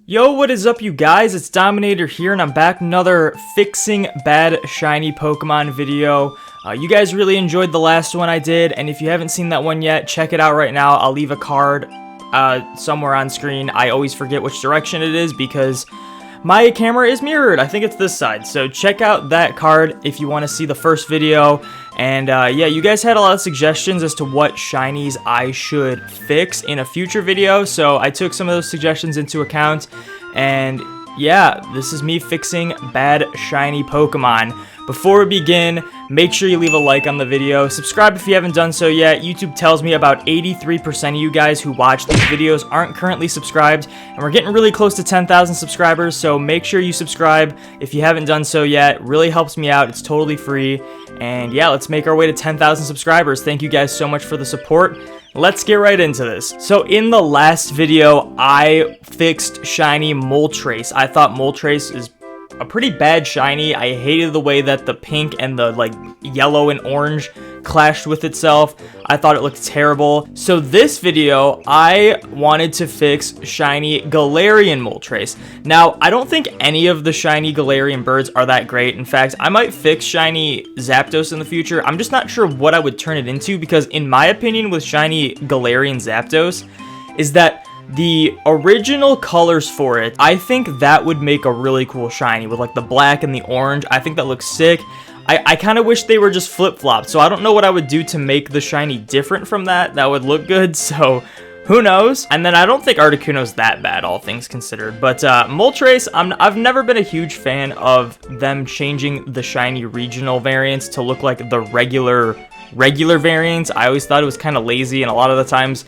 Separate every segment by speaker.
Speaker 1: Yo, what is up you guys? It's Dominator here and I'm back with another fixing bad shiny Pokemon video. You guys really enjoyed the last one I did, and if you haven't seen that one yet, check it out right now. I'll leave a card somewhere on screen. I always forget which direction it is because my camera is mirrored. I think it's this side. So check out that card if you want to see the first video. And yeah, you guys had a lot of suggestions as to what shinies I should fix in a future video. So I took some of those suggestions into account. And yeah, this is me fixing bad shiny Pokemon. Before we begin, make sure you leave a like on the video. Subscribe if you haven't done so yet. YouTube tells me about 83% of you guys who watch these videos aren't currently subscribed, and we're getting really close to 10,000 subscribers, so make sure you subscribe if you haven't done so yet. It really helps me out. It's totally free. And yeah, let's make our way to 10,000 subscribers. Thank you guys so much for the support. Let's get right into this. So in the last video, I fixed shiny Moltres. I thought Moltres is a pretty bad shiny. I hated the way that the pink and the like yellow and orange clashed with itself. I thought it looked terrible. So this video, I wanted to fix shiny Galarian Moltres. Now, I don't think any of the shiny Galarian birds are that great. In fact, I might fix shiny Zapdos in the future. I'm just not sure what I would turn it into because in my opinion with shiny Galarian Zapdos is that the original colors for it, I think that would make a really cool shiny with like the black and the orange. I think that looks sick. I kind of wish they were just flip-flopped, so I don't know what I would do to make the shiny different from that. That would look good, so who knows? And then I don't think Articuno's that bad, all things considered. But Moltres, I've never been a huge fan of them changing the shiny regional variants to look like the regular variants. I always thought it was kind of lazy, and a lot of the times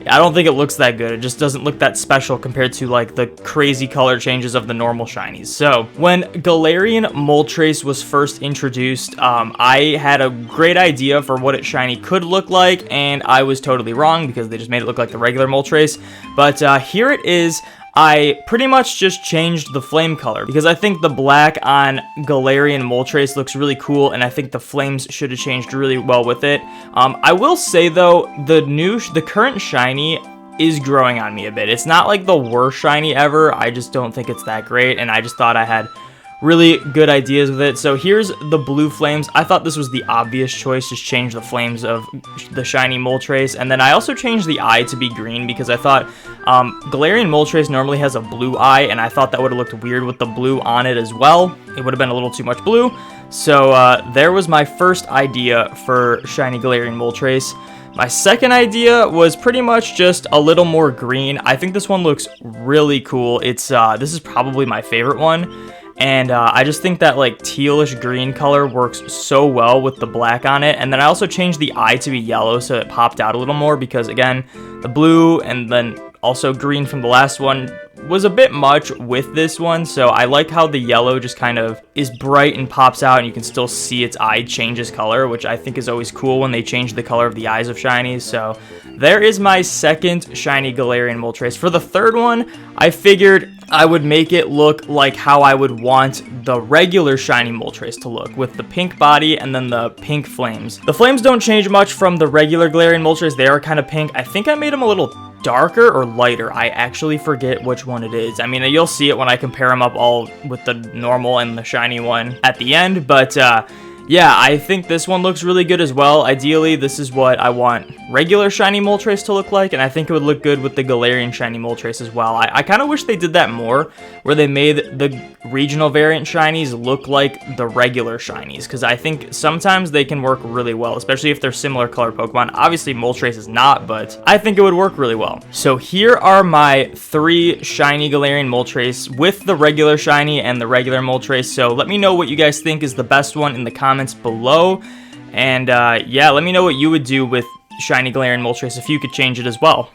Speaker 1: I don't think it looks that good. It just doesn't look that special compared to like the crazy color changes of the normal shinies. So when Galarian Moltres was first introduced, I had a great idea for what its shiny could look like, and I was totally wrong because they just made it look like the regular Moltres. But here it is. I pretty much just changed the flame color because I think the black on Galarian Moltres looks really cool, and I think the flames should have changed really well with it. I will say though, the current shiny is growing on me a bit. It's not like the worst shiny ever. I just don't think it's that great, and I just thought I had really good ideas with it. So here's the blue flames. I thought this was the obvious choice, just change the flames of the shiny Moltres. And then I also changed the eye to be green because I thought Galarian Moltres normally has a blue eye, and I thought that would have looked weird with the blue on it as well. It would have been a little too much blue. So there was my first idea for shiny Galarian Moltres. My second idea was pretty much just a little more green. I think this one looks really cool. It's this is probably my favorite one. And I just think that like tealish green color works so well with the black on it. And then I also changed the eye to be yellow so it popped out a little more because again, the blue and then also green from the last one was a bit much with this one. So I like how the yellow just kind of is bright and pops out and you can still see its eye changes color, which I think is always cool when they change the color of the eyes of shinies. So there is my second shiny Galarian Moltres. For the third one, I figured I would make it look like how I would want the regular shiny Moltres to look, with the pink body and then the pink flames. The flames don't change much from the regular Galarian Moltres. They are kind of pink. I think I made them a little darker or lighter. I actually forget which one it is. I mean, you'll see it when I compare them up all with the normal and the shiny one at the end, but yeah, I think this one looks really good as well. Ideally, this is what I want regular shiny Moltres to look like, and I think it would look good with the Galarian shiny Moltres as well. I kind of wish they did that more, where they made the regional variant shinies look like the regular shinies, because I think sometimes they can work really well, especially if they're similar color Pokemon. Obviously, Moltres is not, but I think it would work really well. So here are my 3 shiny Galarian Moltres with the regular shiny and the regular Moltres. So let me know what you guys think is the best one in the comments below, and yeah, let me know what you would do with shiny Galarian Moltres if you could change it as well.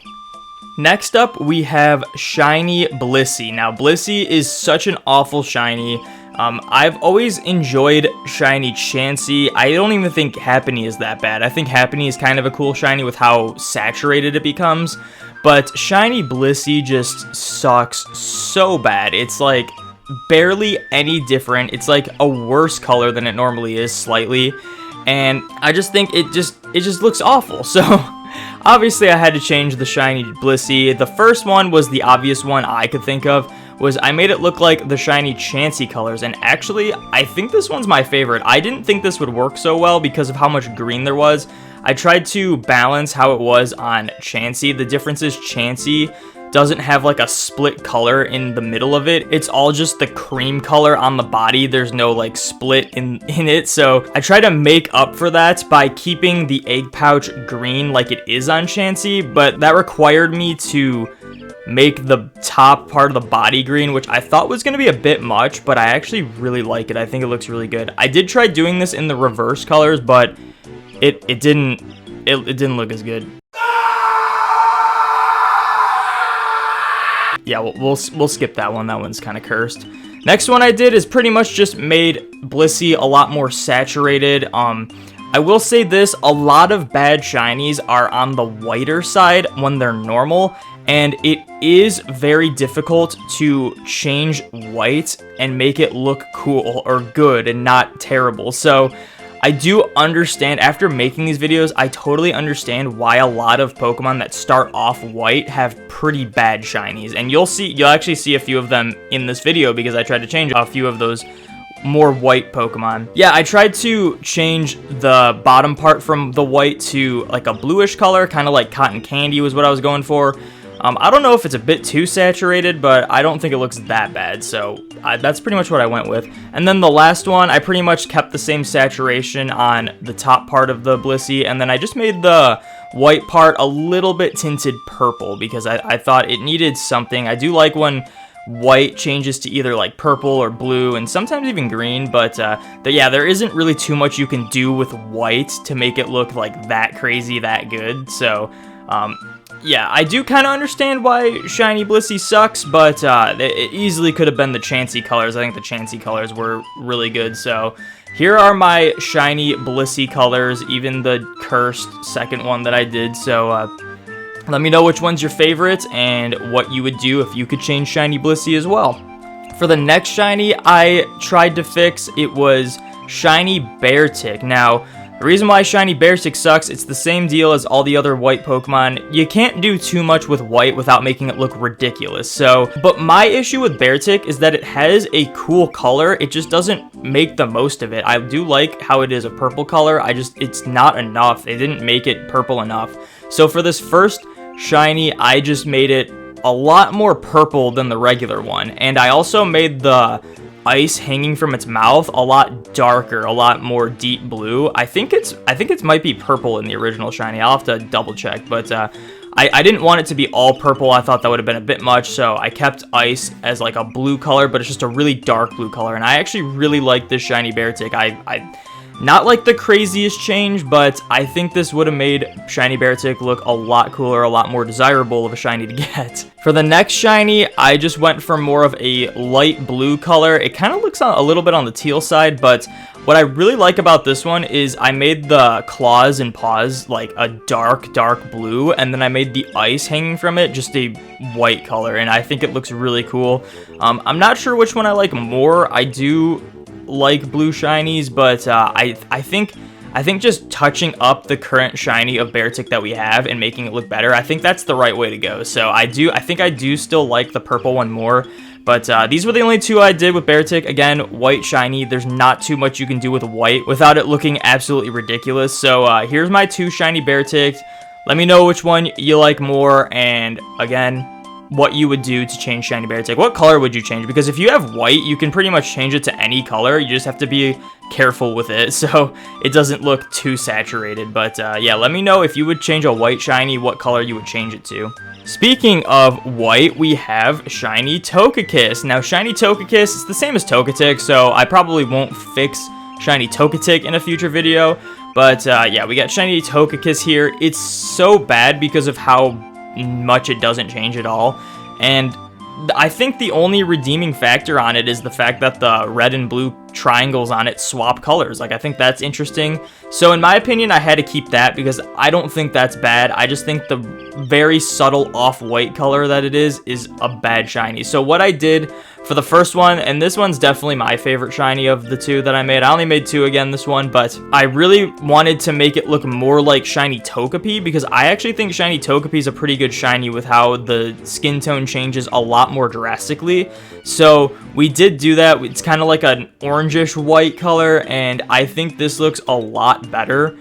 Speaker 1: Next up, we have shiny Blissey. Now, Blissey is such an awful shiny. I've always enjoyed shiny Chansey. I don't even think Happiny is that bad. I think Happiny is kind of a cool shiny with how saturated it becomes, but shiny Blissey just sucks so bad. It's like barely any different. It's like a worse color than it normally is, slightly, and I just think it just looks awful. So obviously I had to change the shiny Blissey. The first one was the obvious one I could think of, was I made it look like the shiny Chansey colors, and actually, I think this one's my favorite. I didn't think this would work so well because of how much green there was. I tried to balance how it was on Chansey. The difference is Chansey doesn't have like a split color in the middle of it. It's all just the cream color on the body. There's no like split in it. So I try to make up for that by keeping the egg pouch green like it is on Chansey, but that required me to make the top part of the body green, which I thought was going to be a bit much, but I actually really like it. I think it looks really good. I did try doing this in the reverse colors, but it didn't look as good. Yeah, we'll skip that one. That one's kind of cursed. Next one I did is pretty much just made Blissey a lot more saturated. I will say this, a lot of bad shinies are on the whiter side when they're normal, and it is very difficult to change white and make it look cool or good and not terrible. So I do understand, after making these videos, I totally understand why a lot of Pokemon that start off white have pretty bad shinies. And you'll actually see a few of them in this video because I tried to change a few of those more white Pokemon. Yeah, I tried to change the bottom part from the white to like a bluish color, kind of like cotton candy was what I was going for. I don't know if it's a bit too saturated, but I don't think it looks that bad, so that's pretty much what I went with. And then the last one, I pretty much kept the same saturation on the top part of the Blissey, and then I just made the white part a little bit tinted purple because I thought it needed something. I do like when white changes to either like purple or blue and sometimes even green, but yeah, there isn't really too much you can do with white to make it look like that crazy, that good. So yeah, I do kind of understand why shiny Blissey sucks, but it easily could have been the Chansey colors. I think the Chansey colors were really good. So here are my shiny Blissey colors, even the cursed second one that I did. So let me know which one's your favorite and what you would do if you could change shiny Blissey as well. For the next shiny I tried to fix, it was shiny Beartic. Now, the reason why shiny Beartic sucks, it's the same deal as all the other white Pokemon. You can't do too much with white without making it look ridiculous. So, but my issue with Beartic is that it has a cool color. It just doesn't make the most of it. I do like how it is a purple color. It's not enough. They didn't make it purple enough. So for this first shiny, I just made it a lot more purple than the regular one. And I also made the ice hanging from its mouth a lot darker, a lot more deep blue. I think it might be purple in the original shiny. I'll have to double check, but I didn't want it to be all purple. I thought that would have been a bit much, so I kept ice as like a blue color, but it's just a really dark blue color, and I actually really like this shiny Beartic. I not like the craziest change, but I think this would have made shiny Beartic look a lot cooler, a lot more desirable of a shiny to get. For the next shiny, I just went for more of a light blue color. It kind of looks a little bit on the teal side, but what I really like about this one is I made the claws and paws like a dark blue, and then I made the ice hanging from it just a white color, and I think it looks really cool. I'm not sure which one I like more. I do like blue shinies, but I think just touching up the current shiny of Beartic that we have and making it look better, I think that's the right way to go. So I think I do still like the purple one more, but these were the only two I did with Beartic. Again, white shiny, there's not too much you can do with white without it looking absolutely ridiculous. So here's my two shiny Beartic. Let me know which one you like more, and again, what you would do to change shiny Beartic. What color would you change? Because if you have white, you can pretty much change it to any color. You just have to be careful with it so it doesn't look too saturated. But yeah, let me know if you would change a white shiny, what color you would change it to. Speaking of white, we have shiny Togekiss. Now, shiny Togekiss is the same as Togetic, so I probably won't fix shiny Togetic in a future video. But yeah, we got shiny Togekiss here. It's so bad because of how much it doesn't change at all, and I think the only redeeming factor on it is the fact that the red and blue triangles on it swap colors. Like, I think that's interesting. So in my opinion, I had to keep that because I don't think that's bad. I just think the very subtle off-white color that it is a bad shiny. So what I did for the first one, and this one's definitely my favorite shiny of the two that I made. I only made two again this one, but I really wanted to make it look more like shiny Togepi because I actually think shiny Togepi is a pretty good shiny with how the skin tone changes a lot more drastically. So we did do that. It's kind of like an orangish white color, and I think this looks a lot better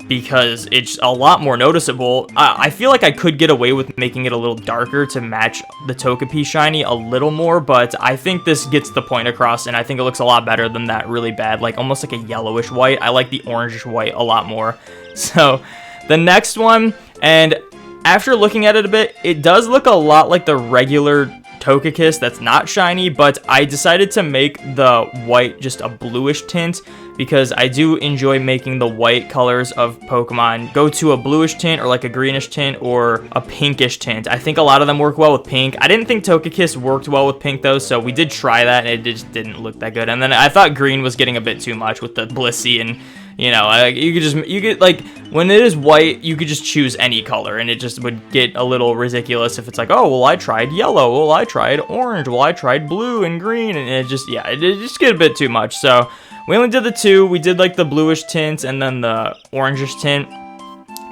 Speaker 1: because it's a lot more noticeable. I feel like I could get away with making it a little darker to match the Togepi shiny a little more, but I think this gets the point across, and I think it looks a lot better than that really bad, like almost like a yellowish white. I like the orangish white a lot more. So the next one, and after looking at it a bit, it does look a lot like the regular Togekiss that's not shiny, but I decided to make the white just a bluish tint because I do enjoy making the white colors of Pokemon go to a bluish tint or like a greenish tint or a pinkish tint. I think a lot of them work well with pink. I didn't think Togekiss worked well with pink though, so we did try that and it just didn't look that good. And then I thought green was getting a bit too much with the Blissey, and you know, you could like, when it is white, you could just choose any color, and it just would get a little ridiculous if it's like, oh, well, I tried yellow, well, I tried orange, well, I tried blue and green, and it just, yeah, it just get a bit too much. So we only did the two. We did like the bluish tint and then the orangish tint.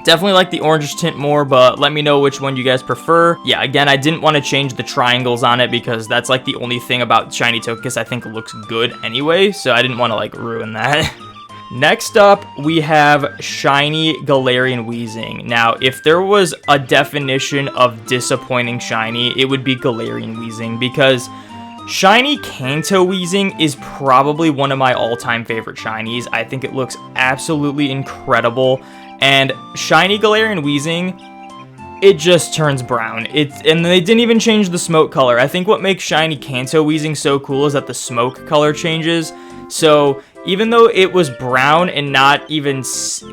Speaker 1: Definitely like the orangish tint more, but let me know which one you guys prefer. Yeah, again, I didn't want to change the triangles on it because that's like the only thing about shiny Togekiss I think looks good anyway, so I didn't want to like ruin that. Next up, we have shiny Galarian Weezing. Now, if there was a definition of disappointing shiny, it would be Galarian Weezing because shiny Kanto Weezing is probably one of my all-time favorite shinies. I think it looks absolutely incredible. And shiny Galarian Weezing, it just turns brown. And they didn't even change the smoke color. I think what makes shiny Kanto Weezing so cool is that the smoke color changes. So even though it was brown and not even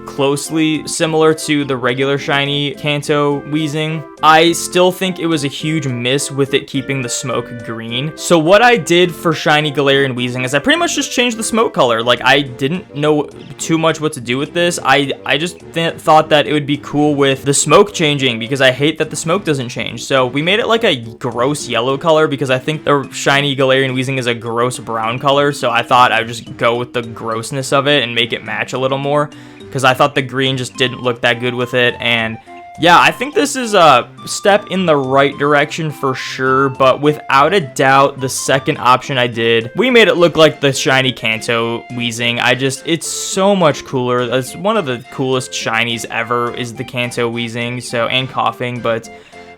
Speaker 1: closely similar to the regular shiny Kanto Weezing, I still think it was a huge miss with it keeping the smoke green. So what I did for shiny Galarian Weezing is I pretty much just changed the smoke color. Like, I didn't know too much what to do with this. I just thought that it would be cool with the smoke changing because I hate that the smoke doesn't change. So we made it like a gross yellow color because I think the shiny Galarian Weezing is a gross brown color. So I thought I would just go with the grossness of it and make it match a little more because I thought the green just didn't look that good with it. And yeah, I think this is a step in the right direction for sure, but without a doubt, the second option I did, we made it look like the shiny Kanto Weezing. It's so much cooler. It's one of the coolest shinies ever is the Kanto Weezing, so, and Coughing, but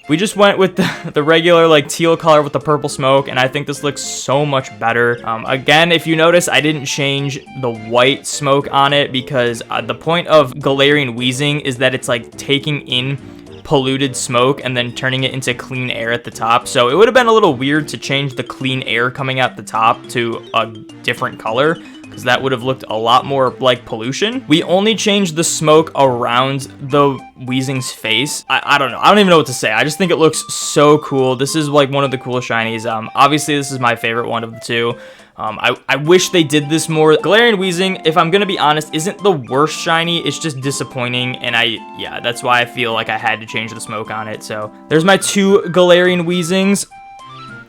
Speaker 1: we just went with the regular like teal color with the purple smoke, and I think this looks so much better. Again, if you notice, I didn't change the white smoke on it because the point of Galarian Weezing is that it's like taking in polluted smoke and then turning it into clean air at the top. So it would have been a little weird to change the clean air coming out the top to a different color, because that would have looked a lot more like pollution. We only changed the smoke around the Weezing's face. I don't know. I don't even know what to say. I just think it looks so cool. This is like one of the coolest shinies. Obviously, this is my favorite one of the two. I wish they did this more. Galarian Weezing, if I'm gonna be honest, isn't the worst shiny. It's just disappointing, and yeah, that's why I feel like I had to change the smoke on it. So there's my two Galarian Weezings,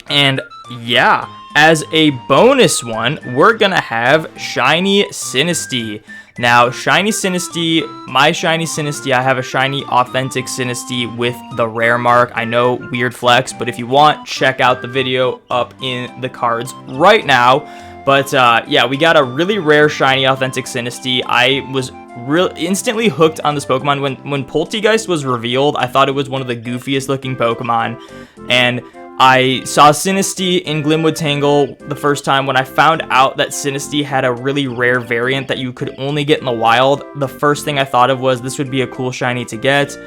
Speaker 1: and yeah, as a bonus one, we're gonna have shiny Sinistea. Now, shiny Sinistea, my shiny Sinistea, I have a shiny authentic Sinistea with the rare mark. I know, weird flex, but if you want, check out the video up in the cards right now. But yeah, we got a really rare shiny authentic Sinistea. I was instantly hooked on this Pokemon. When Poltegeist was revealed, I thought it was one of the goofiest looking Pokemon, and I saw Sinistea in Glimwood Tangle the first time. When I found out that Sinistea had a really rare variant that you could only get in the wild, the first thing I thought of was this would be a cool shiny to get.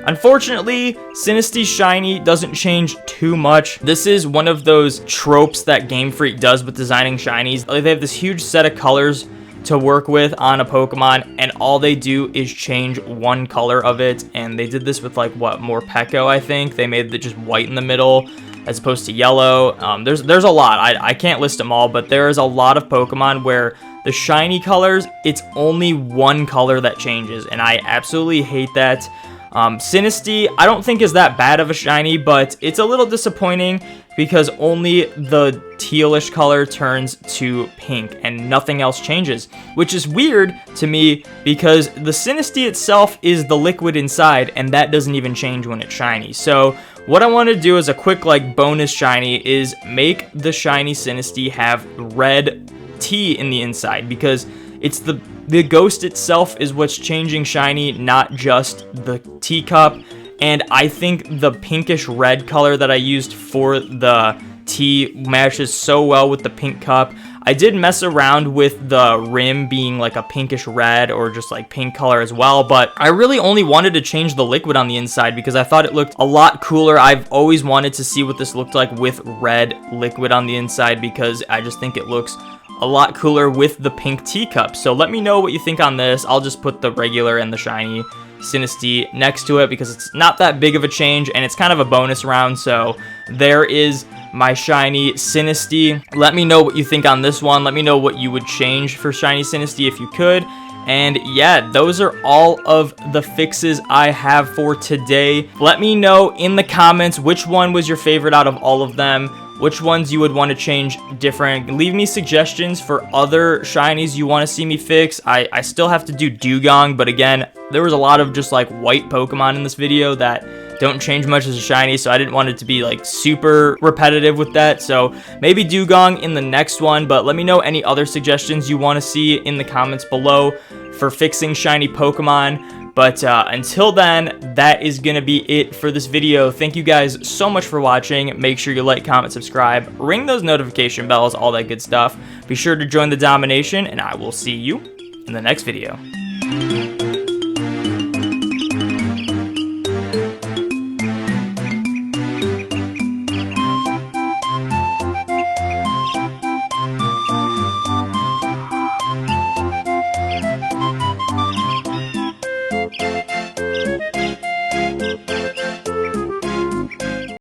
Speaker 1: Unfortunately, Sinistee shiny doesn't change too much. This is one of those tropes that Game Freak does with designing shinies. They have this huge set of colors to work with on a Pokemon, and all they do is change one color of it. And they did this with like what, Morpeko, I think. They made it just white in the middle. as opposed to yellow. There's a lot. I can't list them all, but there is a lot of Pokemon where the shiny colors, it's only one color that changes, and I absolutely hate that. Sinistea, I don't think is that bad of a shiny, but it's a little disappointing because only the tealish color turns to pink and nothing else changes, which is weird to me because the Sinistea itself is the liquid inside, and that doesn't even change when it's shiny. So what I want to do as a quick like bonus shiny is make the shiny Sinistea have red tea in the inside, because it's the ghost itself is what's changing shiny, not just the teacup. And I think the pinkish red color that I used for the tea matches so well with the pink cup. I did mess around with the rim being like a pinkish red or just like pink color as well, but I really only wanted to change the liquid on the inside because I thought it looked a lot cooler. I've always wanted to see what this looked like with red liquid on the inside because I just think it looks a lot cooler with the pink teacup. So let me know what you think on this. I'll just put the regular and the shiny Sinistea next to it because it's not that big of a change and it's kind of a bonus round. So there is my shiny Sinistea. Let me know what you think on this one. Let me know what you would change for shiny Sinistea if you could. And yeah, those are all of the fixes I have for today. Let me know in the comments which one was your favorite out of all of them, which ones you would want to change different. Leave me suggestions for other shinies you want to see me fix. I still have to do Dugong, but again, there was a lot of just like white Pokemon in this video that don't change much as a shiny, so I didn't want it to be like super repetitive with that. So maybe Dugong in the next one, but let me know any other suggestions you want to see in the comments below for fixing shiny Pokemon. But until then, that is going to be it for this video. Thank you guys so much for watching. Make sure you like, comment, subscribe, ring those notification bells, all that good stuff. Be sure to join the domination, and I will see you in the next video.